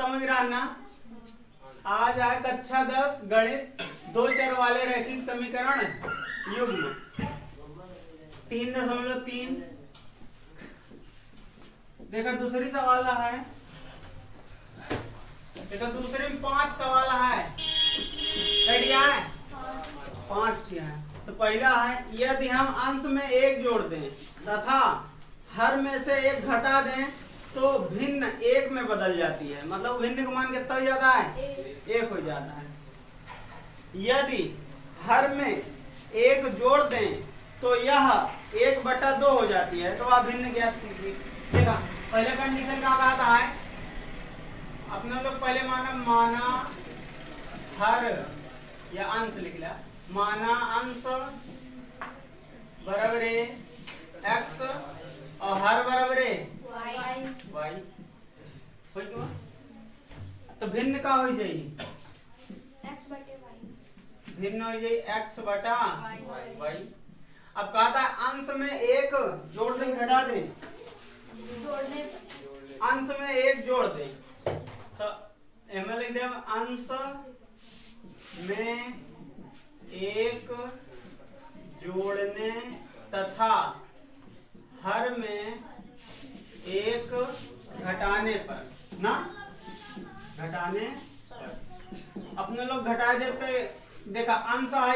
समझ रहा ना। आज आए कक्षा 10 गणित, दो चर वाले रैखिक समीकरण युग्म 3.3। देखो दूसरी सवाल है, देखो दूसरे में 5 सवाल है, कैडिया है 5 है। तो पहला है, यदि हम अंश में 1 जोड़ दें तथा हर में से 1 घटा दें तो भिन्न 1 में बदल जाती है। मतलब भिन्न का मान कितना हो जाता है? 1 हो जाता है। यदि हर में 1 जोड़ दें तो यह 1/2 हो जाती है। तो वह भिन्न ज्ञात कीजिए। देखा पहले कंडीशन क्या कहता है, अपने लोग पहले माना हर या अंश लिख लिया, माना अंश बराबर x और हर बराबर y। हो क्यों? तो भिन्न का हो जाएगी x बटे y, भिन्न हो जाएगी x बटा y। अब कहता है अंश में 1 जोड़ दें घटा दें, जोड़ने अंश में 1 जोड़ दें तो एम लिख दे अंश में 1 जोड़ने तथा हर में 1 घटाने पर ना, घटाने पर अपने लोग घटा देते। देखा अंश है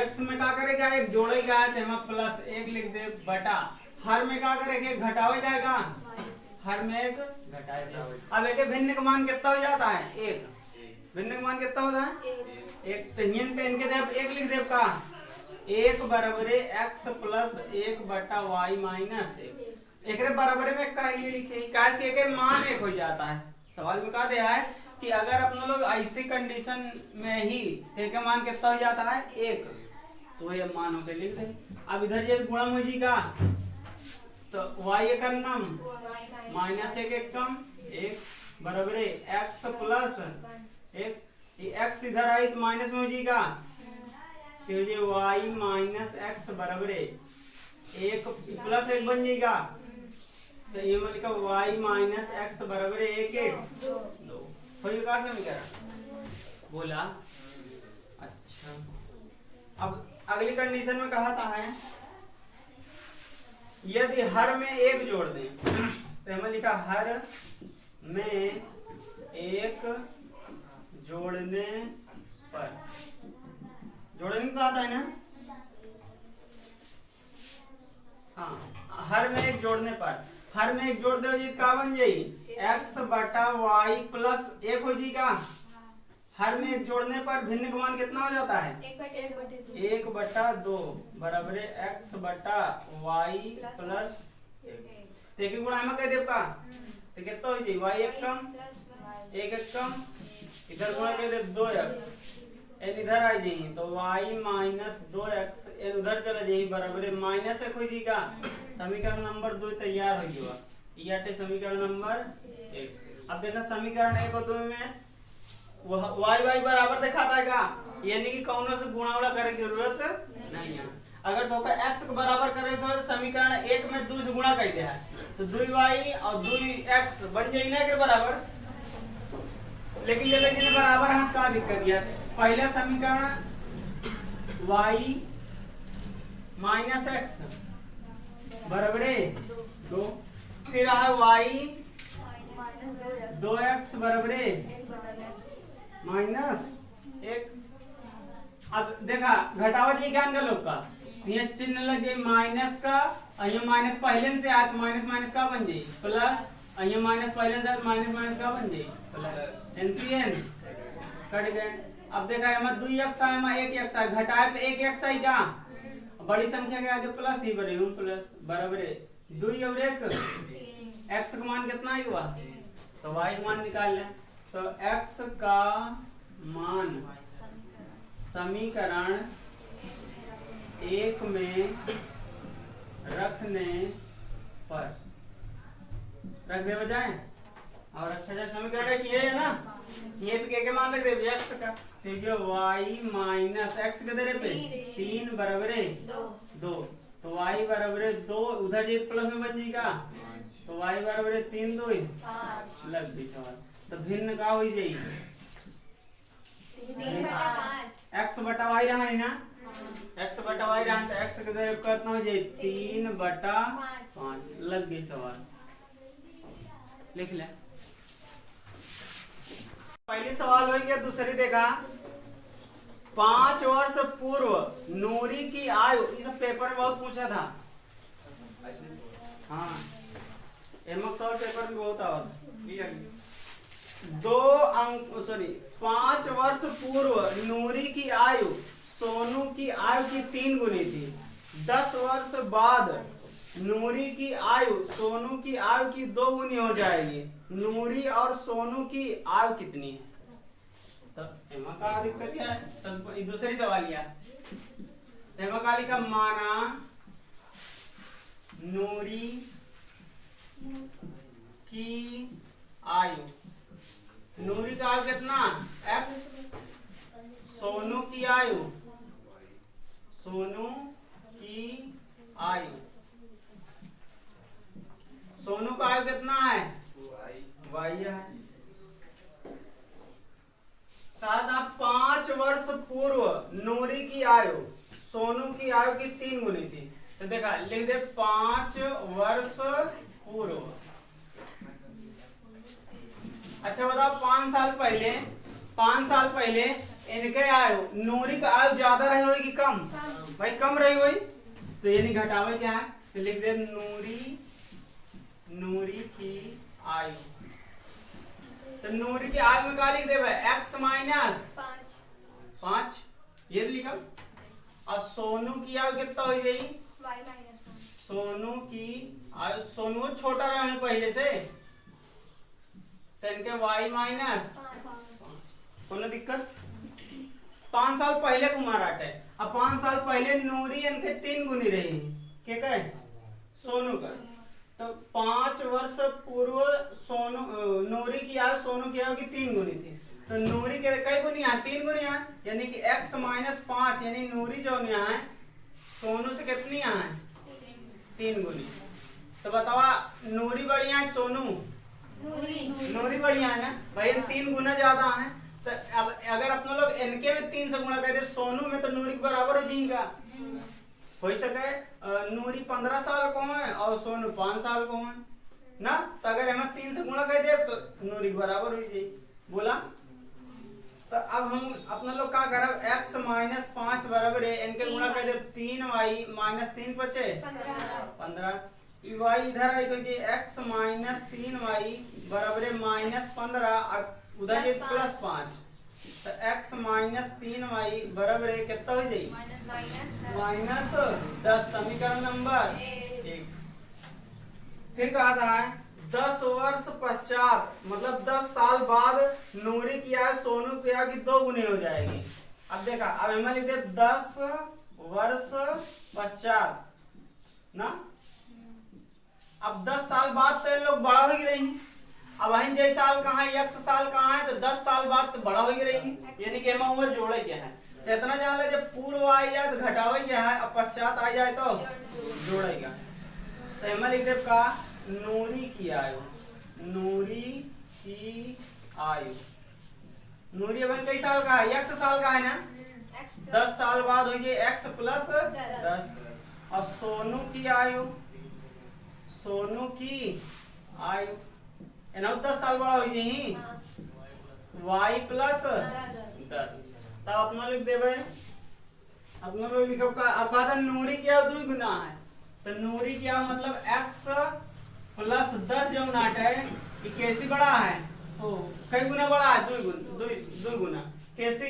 x में क्या करेगा? 1 जोड़ेगा तो हम +1 लिख दे बटा हर में क्या करेंगे? घटावे जाएगा, हर में 1 घटाएगा। अब एक भिन्न का मान कितना हो जाता है? 1। भिन्न का मान कितना होता है? 1। तो हियन पे इनके जब 1 लिख दे का 1 बराबर x + 1 बटा y माइनस 1। एक बराबर में का ये लिखे कैसे के मान 1 हो जाता है। सवाल में कहा दिया है कि अगर अपने लोग ऐसी कंडीशन में ही एक का मान कितना हो जाता है? 1, तो ये मान होके लिख दे। अब इधर ये गुणा हो जी का तो y का नाम -1 एक कम 1 बराबर x + 1। ये x इधर आई तो माइनस में हो जाएगा तो ये y - x बराबर 1 + 1 बन जाएगा। तो ये मैं लिखा y - x बराबर 1 2 हो जाएगा समीकरण बोला। अच्छा अब अगली कंडीशन में कहा था है, यदि हर में 1 जोड़ दें तो हमें लिखा हर में 1 जोड़ने पर, जोड़ने का आता है ना, हाँ हर में 1 जोड़ने पर, हर में 1 जोड़ दे क्या बन जाएगी? x बटा y + 1 हो जाएगा। हर में 1 जोड़ने पर भिन्न का मान कितना हो जाता है? 1/2 बराबर x बटा y + 1। गुणा में कह देव का तो कितना हो जाए? y 1 कम 1 कम इधर गुणा कर दे 2x n इधर आ जाएगी तो y - 2x n उधर चला जाएगी बराबर -1 हो जाएगा। समीकरण नंबर 2 तैयार हो गया। ये आटे समीकरण नंबर 1। अब देखा समीकरण 1 और 2 में y बराबर दिखाता है का, यानी कि कौनों से गुणा उड़ा करे की जरूरत नहीं है। अगर तो x को बराबर करे तो समीकरण 1 में 2 से गुणा कर दिया तो 2y और 2x बन जाएगी ना के बराबर। लेकिन जब इन्हें बराबर हाथ का दिक्कत दिया, पहला समीकरण y - x बराबर 2, फिर है y 2x बराबर -1। अब देखा घटावत ये ज्ञान का लोग का ये चिन्ह लगे माइनस का, अयो माइनस पहले से आत माइनस का बन जाए प्लस, अयो माइनस पहले से आत माइनस का बन जाए प्लस, एनसीएन कट गए। अब देखा है 2x है 1x है, घटाए पे 1x है क्या, बड़ी संख्या के आगे प्लस ही बने प्लस बराबर 2 और 1 x का मान कितना हुआ तो y मान निकाल लें। तो x का मान समीकरण 1 में रखने पर रख दे बजाय और रखा जाए समीकरण एक ये है ना, ये पे के मान रख दे x का तो ये y - x के दरे पे 3 बराबर 2 तो y बराबर 2 उधर ये प्लस में बन जाएगा तो y बराबर 3 2 लग भी सवाल। तो भिन्न का हो जाई 3/5 x बटा y रहा है ना, x बटा y रहा तो x के जगह कितना हो जाए 3/5। लग गई सवाल, लिख ले। पहली सवाल हो गया, दूसरी देखा 5 वर्ष पूर्व नूरी की आयु, इस पेपर में बहुत पूछा था। हाँ एमक सवाल पेपर में बहुत आवा। 5 वर्ष पूर्व नूरी की आयु सोनू की आयु की 3 गुनी थी। 10 वर्ष बाद नूरी की आयु सोनू की आयु की 2 गुनी हो जाएगी। नूरी और सोनू की आयु कितनी है? तो एमा का दिक्कत क्या है? दूसरी सवाल या एमा का लिखा, माना नूरी की आयु, नूरी का आयु कितना x, सोनू की आयु, सोनू की आयु, सोनू का आयु कितना है y है। कहा 5 वर्ष पूर्व नूरी की आयु सोनू की आयु की 3 गुनी थी। तो देखा लिख दे 5 वर्ष पूर्व। अच्छा बताओ 5 साल पहले इनके आयु, नूरी का आयु ज्यादा रही होगी कि कम? भाई कम रही हुई, तो ये नहीं घटावे क्या है, तो लिख दे नूरी की आयु। तो नूरी की आयु में क्या लिख दे भाई, x माइनस 5 ये लिखा। और सोनू की आयु कितना हो गई? सोनू की आयु, सोनू छोटा रहे पहले से, तो इनके y माइनस, कोनो दिक्कत? 5 साल पहले कुमाराट है। अब 5 साल पहले नूरी इनके 3 गुनी रही, के का सोनू का। तो 5 वर्ष पूर्व सोनू, नूरी की आयु सोनू की आयु की 3 गुनी थी। तो नूरी के कई गुनी है? 3 गुनी है, यानी कि x माइनस 5, यानी नूरी जो यहाँ है सोनू से कितनी यहाँ है 3 गुनी। तो बतावा नूरी बढ़िया है सोनू? नूरी बढ़िया है ना भाई, 3 गुना ज्यादा है। तो अब अगर अपने लोग इनके में 3 से गुणा कर दे सोनू में, तो नूरी के बराबर हो जाएगा। हो सके नूरी 15 साल को है और सोनू 5 साल को है ना, तो अगर हमें 3 से गुणा कर दे तो नूरी के बराबर हो जाएगी। बोला तो अब हम अपना लोग क्या करब, x माइनस 5 बराबर है, इनके गुणा कर दे 3y माइनस 3 बचे 15। y इधर आई तो ये x माइनस 3y बराबर है माइनस 15, उधर ये प्लस 5, तो x माइनस 3y बराबर है कितना हो जाएगी माइनस 10। समीकरण नंबर 1। फिर कहा था 10 वर्ष पश्चात, मतलब 10 साल बाद नूरी की आयु सोनू की आयु की 2 गुनी हो जाएगी। अब देखा, अब हमें लिखते 10 वर्ष पश्चात ना। अब 10 साल बाद तो लोग बड़ा हो ही रही, अब अहिन जय साल कहाँ है, 100 साल कहाँ है, तो 10 साल बाद तो बड़ा हो ही रही, यानी कि हमें उम्र जोड़े क्या है। तो इतना जान ले, जब पूर्व आ जाए तो घटावे क्या है, अब पश्चात आ जाए तो जोड़ेगा। तो हमें लिख दे का नूरी की आयु, नूरी की आयु, नूरी अपन कई साल का है, 100 साल का है ना, 10 साल बाद हो गए x प्लस 10। और सोनू की आयु, सोनू की आयु 10 साल बड़ा हो जाए y प्लस 10। तब अपना लिख देवे, अपना लोग लिखो का अब नूरी की आयु 2 गुना है, तो नूरी की आयु मतलब x प्लस 10 जो नाट है कि कैसी बड़ा है, ओ कई गुना बड़ा है, 2 गुना कैसी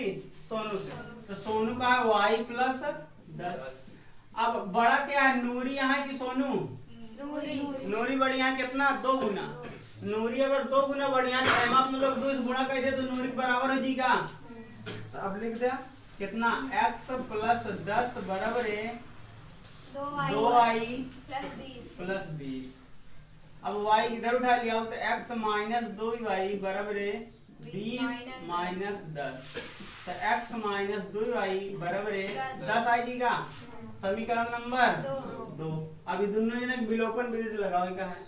सोनू से, तो सोनू का है y प्लस 10। अब बड़ा क्या है, नूरी यहाँ है कि सोनू? नूरी बढ़िया है कितना 2 गुना। नूरी अगर 2 गुना बढ़िया है, तो हम लोग 2 से गुणा कर दे तो नूरी के बराबर हो जाएगा। तो अब लिख दे कितना x प्लस 10 बराबर है 2y प्लस 20। अब y इधर उठा लिया तो x माइनस 2y बराबर है 20 माइनस 10, तो x माइनस 2y बराबर है 10 आएगा। समीकरण नंबर 2। अभी दोनों जने विलोपन विधि से लगावे का है।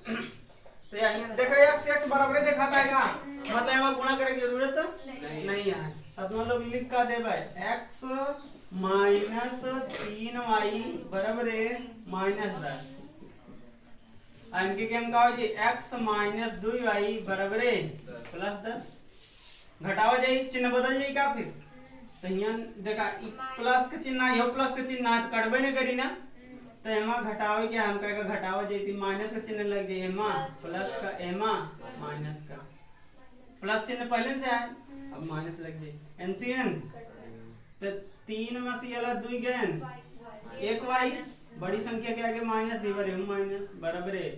तो तो यही देखा x x बराबर दिखाता है का मतलब यहाँ गुणा करे की जरूरत नहीं है। अब तुम लोग लिख का दे भाई x माइनस 3y बराबर है -10 इनके गेम का हो जी x माइनस 2y बराबर है +10 घटावा जाए चिन्ह बदल जाए का फिर तो यहाँ देखा प्लस का चिन्ह यो प्लस का चिन्ह है तो कटबे नहीं करी ना तो एमा घटावे क्या हम कहेगा घटावा जाती माइनस का चिन्ह लग जाए एमा प्लस का एमा माइनस का प्लस चिन्ह पहले से है अब माइनस लग जाए एनसीएन तो 3 में से वाला 2 गेन 1y बड़ी संख्या के आगे माइनस ही बरे माइनस बराबर है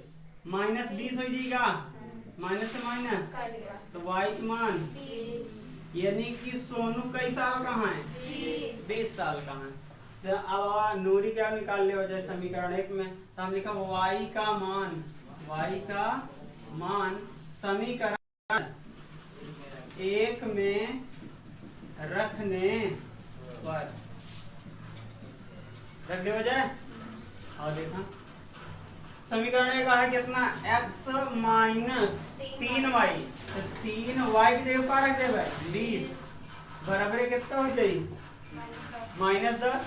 -20 हो जाएगा माइनस से माइनस तो y का मान यानी कि सोनू कई साल का है 20 साल का है। तो अब नूरी क्या निकाल ले जाए समीकरण 1 में तो हम लिखा y का मान समीकरण 1 में रखने पर रख दे हो जाए और देखा समीकरण 1 का है कितना x माइनस 3y तो 3y की जगह पर रख दे भाई 20 बराबर कितना हो जाए -10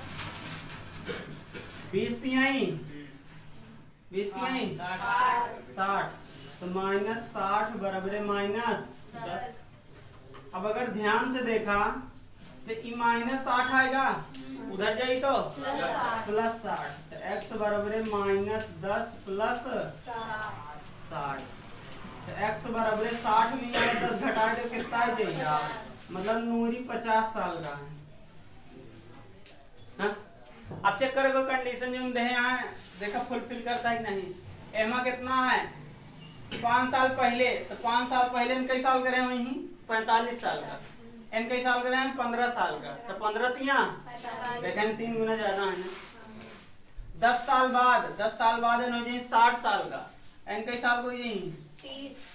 20 तिहाई 60 तो -60 बराबर है -10। अब अगर ध्यान से देखा तो ई -60 आएगा उधर जाए तो +60 तो x बराबर है -10 प्लस 60 तो x बराबर है 60 में 10 घटा के कितना आ जाएगा मतलब नूरी 50 साल का है। हाँ? अब चेक करोगे कंडीशन जो दे यहाँ देखा फुलफिल करता है कि नहीं। एमा कितना है 5 साल पहले तो 5 साल पहले हम कई साल करे वही 45 साल का एन कई साल करे 15 साल का तो 15 तिया देखें 3 गुना ज्यादा है ना। 10 साल बाद एन हो जाए 60 साल का एन कई साल को यही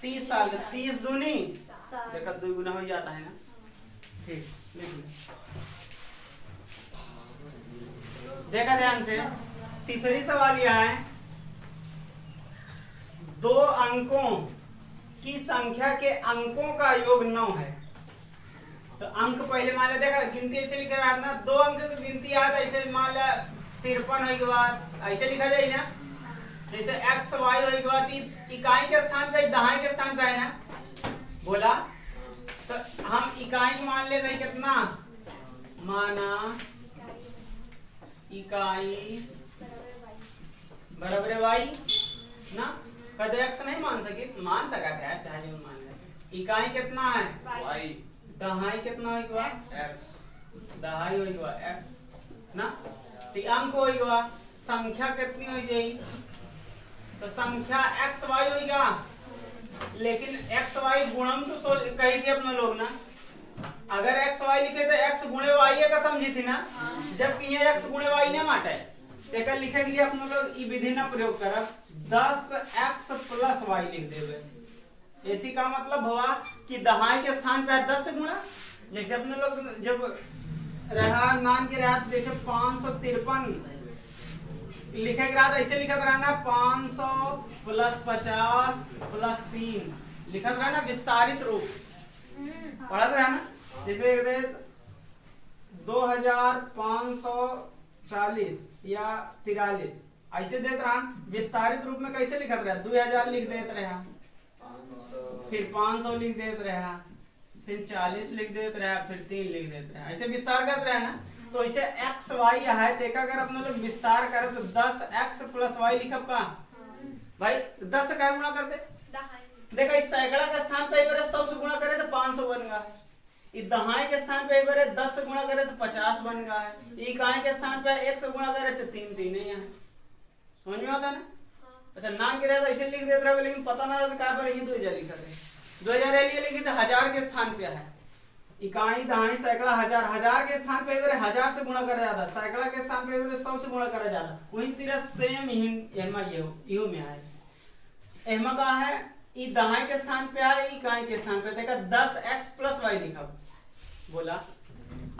30 साल का 30 दूनी देखा 2 गुना हो जाता है ना। ठीक देखा ध्यान से तीसरी सवाल यह है 2 अंकों की संख्या के अंकों का योग 9 है। तो अंक पहले मान लिया देखा गिनती ऐसे लिखा रहा ना 2 अंक की गिनती आ तो ऐसे मान लिया 53 हो के बाद ऐसे लिखा जाए ना जैसे x y हो के बाद इकाई के स्थान पे दहाई के स्थान पे है ना बोला तो हम इकाई मान लेते हैं कितना माना इकाई बराबर y ना कदे x नहीं मान सका क्या चाहे जो मान ले इकाई कितना है y दहाई कितना होगा x दहाई होगा x ना तो अंक होगा संख्या कितनी हो जाएगी तो संख्या x y होगा लेकिन x y गुणम तो कही थी अपने लोग ना अगर x y लिखे तो x गुणे y का समझी थी ना जबकि ये x गुणे y ने माटे देखा लिखे के लिए अपने लोग ई विधि ना प्रयोग करब 10x प्लस y लिख देवे ऐसी का मतलब हुआ कि दहाई के स्थान पे 10 से गुणा जैसे अपने लोग जब रहा नाम के रात जैसे 553 लिखे के रात ऐसे लिखत रहना 500 प्लस 50 प्लस 3 लिखत रहना विस्तारित रूप पढ़त रहना जैसे 2540 या 43 ऐसे देते रहा विस्तारित रूप में कैसे लिखत रहा 2000 लिख देते रहा फिर 500 लिख देते रहा फिर 40 लिख देते रहा फिर 3 लिख देते रहा ऐसे विस्तार करते रहा ना। तो इसे x y है देखा अगर अपने लोग विस्तार करें तो 10x प्लस y लिखब का भाई 10 से क्या गुणा कर दे देखा इस सैकड़ा के स्थान पे 100 से गुणा करे तो 500 बन गया इस दहाई के स्थान पे 10 से गुणा करे तो 50 बन गया है इकाई के स्थान पे 1 से गुणा करे तो 3 3 ही है समझ में आता ना। अच्छा नाम के रहता ऐसे लिख देते रहे लेकिन पता ना रहता कहाँ पर 2000 लिखा है 2000 लिए लिखी तो 1000 के स्थान पे है इकाई दहाई सैकड़ा हजार के स्थान पे 1000 से गुणा करा जाता सैकड़ा के स्थान पे 100 से गुणा करा जाता वही तेरा सेम ही एमा ये में है एमा का है ई दहाई के स्थान पे है इकाई के स्थान पे देखा 10x प्लस y लिखा बोला।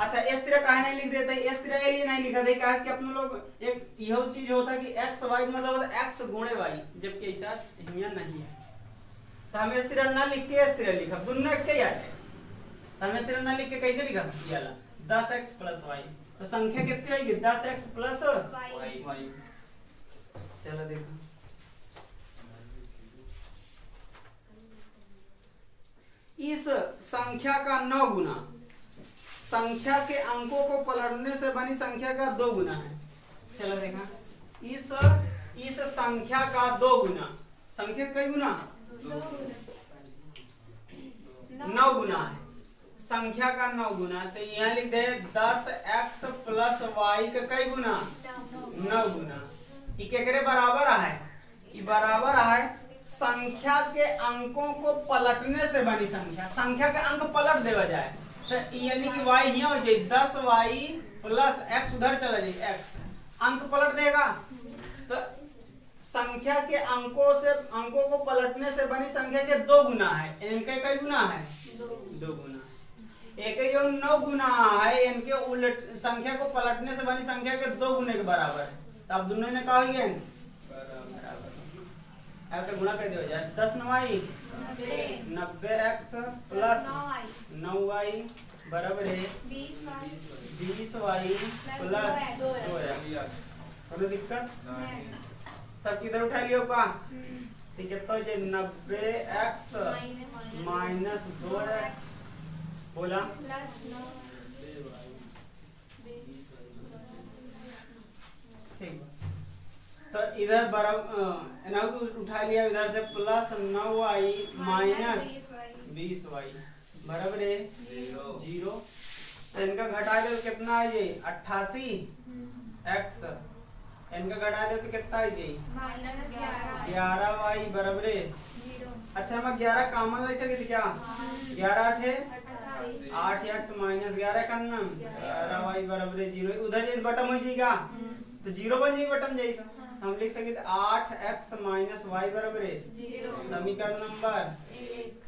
अच्छा इस तरह काहे नहीं लिख देते इस तरह ये नहीं लिखा दे काहे कि अपने लोग एक यह चीज होता है कि x y मतलब x गुणे y जबकि ऐसा हिया नहीं है तो हमें स्थिर ना लिख के स्थिर लिखा दोनों एक ही आटे, तो हमें स्थिर ना लिख के कैसे लिखा ये वाला 10x प्लस वाई, तो संख्या कितनी आएगी 10x प्लस वाई। चलो देखो इस संख्या का 9 गुना संख्या के अंकों को पलटने से बनी संख्या का 2 गुना है। चलो देखा इस संख्या का 2 गुना, संख्या कई गुना 9 गुना है, संख्या का 9 गुना, तो यहाँ लिख दे 10x प्लस वाई का कई गुना 9 गुना। ये केकरे बराबर है, ये बराबर है संख्या के अंकों को पलटने से बनी संख्या, संख्या के अंक पलट देवा जाए तो यानी कि y यहाँ हो जाए 10y प्लस x उधर चला जाए x अंक पलट देगा, तो संख्या के अंकों को पलटने से बनी संख्या के 2 गुना है। इनके कई गुना है 2 गुना, एक जो 9 गुना है इनके उलट संख्या को पलटने से बनी संख्या के 2 गुने के बराबर है, तो अब दोनों ने कहा ही है अब गुणा कर दिया जाए 10 9y 90x प्लस 9y बराबर है 20y प्लस 2x। कोई दिक्कत सब किधर उठा लियो का, ठीक है, तो ये 90x माइनस 2x बोला ठीक, तो इधर बराबर उठा लिया इधर से प्लस 9y माइनस 20y बराबर है 0। तो इनका घटा दे तो कितना है ये 88x, इनका घटा दे तो कितना है ये 11y बराबर है 0। अच्छा हम 11 कॉमन ले सके क्या 11 8 8x माइनस 11 करना 11y बराबर है 0, उधर ये बटन हो जाएगा तो 0 बन जाएगी बटन जाएगा, हम लिख सकते 8x माइनस वाई बराबर है 0। समीकरण नंबर 1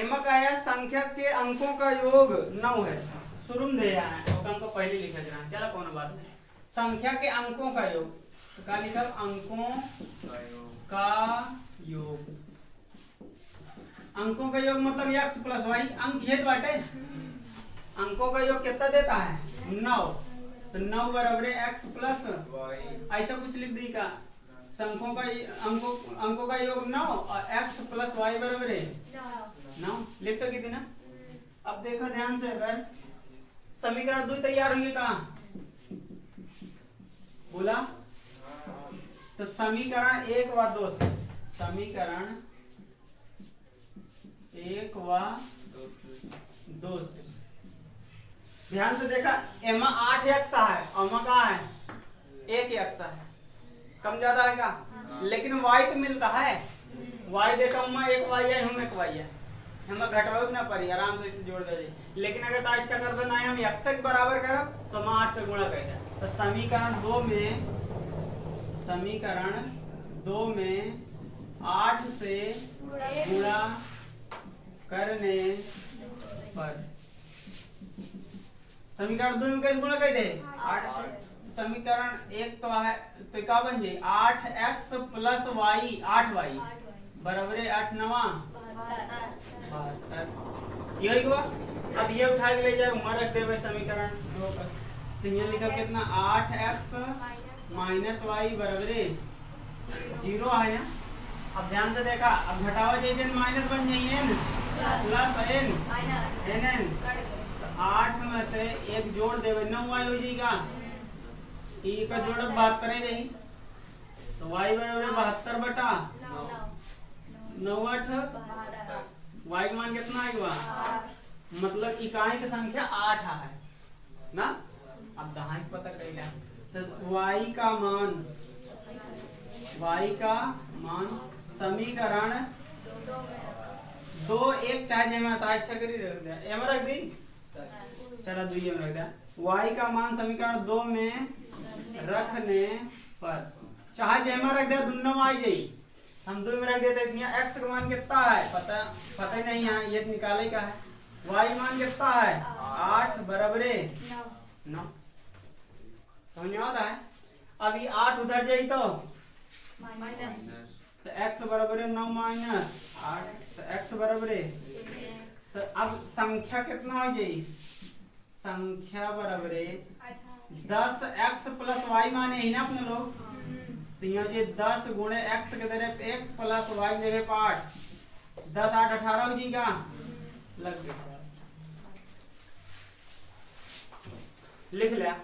एमा का है संख्या के अंकों का योग 9 है, शुरू में दिया है और अंक पहले लिखा जा रहा है। चलो कौन बात नहीं, संख्या के अंकों का योग तो क्या लिखा अंकों का योग, अंकों का योग मतलब x प्लस वाई अंक ये तो बाटे, अंकों का योग कितना देता है 9, तो 9 बराबर है x प्लस वाई, ऐसा कुछ लिख दी का संख्यों का अंकों का योग 9 और x प्लस वाई बराबर है 9 लिख सकी थी ना। अब देखो ध्यान से अगर समीकरण 2 तैयार हुई का बोला तो समीकरण 1 व 2 से, समीकरण 1 व 2 से ध्यान से देखा एमा 8x है और का है 1x है, कम ज्यादा है का, लेकिन y तो मिलता है, y देखा हूँ 1y है हूँ 1y है, हमें घटवाओ ना पड़ी आराम से इसे जोड़ दे, लेकिन अगर तो अच्छा कर दो ना हम x के बराबर करब तो हम 8 से गुणा कर दे, तो समीकरण 2 में 8 से गुणा करने पर समीकरण 2 में कैसे गुणा कर दे 8 से, समीकरण 1 तो है तो क्या बन जाए 8x प्लस वाई 8y बराबर है 8 9 72, यही हुआ। अब ये उठा के ले जाए उम्र रख दे समीकरण 2 पर, तो ये लिखा कितना 8x माइनस वाई बराबर है 0 है ना। अब ध्यान से देखा अब घटावा जाइए माइनस बन जाइए प्लस n 8 में से एक जोड़ देवे 9y हो जाएगा, ई का जोड़ 72 ही रही, तो y बराबर 72 बटा 9 8 y का मान कितना आएगा मतलब इकाई की संख्या 8 है ना। अब दहाई पता कर लिया तो y का मान समीकरण 2 1 चाहे जे में अच्छा करी रख दिया एम रख दी, चला 2 में रख दिया y का मान समीकरण 2 में रखने पर चाहे जे में रख दिया दोनों में आ जाई, हम 2 में रख देते हैं x का मान कितना है पता ही नहीं है, ये निकाले का है, y मान कितना है 8 बराबर 9 समझ में आता है। अब ये 8 उधर जाई तो तो x बराबर है 9 माइनस 8, तो x बराबर है, तो अब संख्या कितना हो जाए, संख्या बराबर है 10x प्लस वाई माने ही ना अपने लोग, तो यहाँ ये 10 गुणे x के तरफ 1 प्लस वाई जगह पर 8, 10 8 18 हो जाएगा, लग गया, लिख लिया।